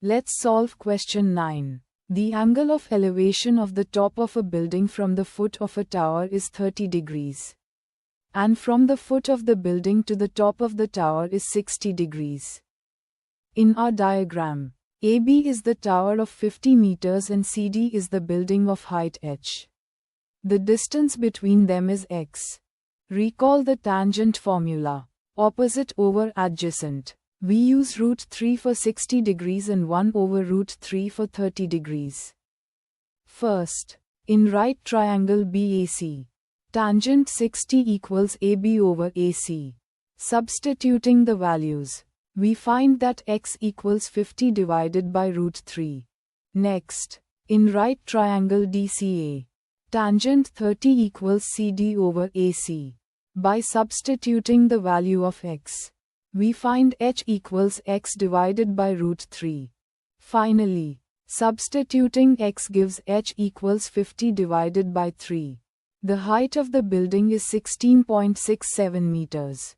Let's solve question 9. The angle of elevation of the top of a building from the foot of a tower is 30 degrees. And from the foot of the building to the top of the tower is 60 degrees. In our diagram, AB is the tower of 50 meters and CD is the building of height h. The distance between them is x. Recall the tangent formula. Opposite over adjacent. We use root 3 for 60 degrees and 1 over root 3 for 30 degrees. First, in right triangle BAC, tangent 60 equals AB over AC. Substituting the values, we find that x equals 50 divided by root 3. Next, in right triangle DCA, tangent 30 equals CD over AC. By substituting the value of x, we find h equals x divided by root 3. Finally, substituting x gives h equals 50 divided by 3. The height of the building is 16.67 meters.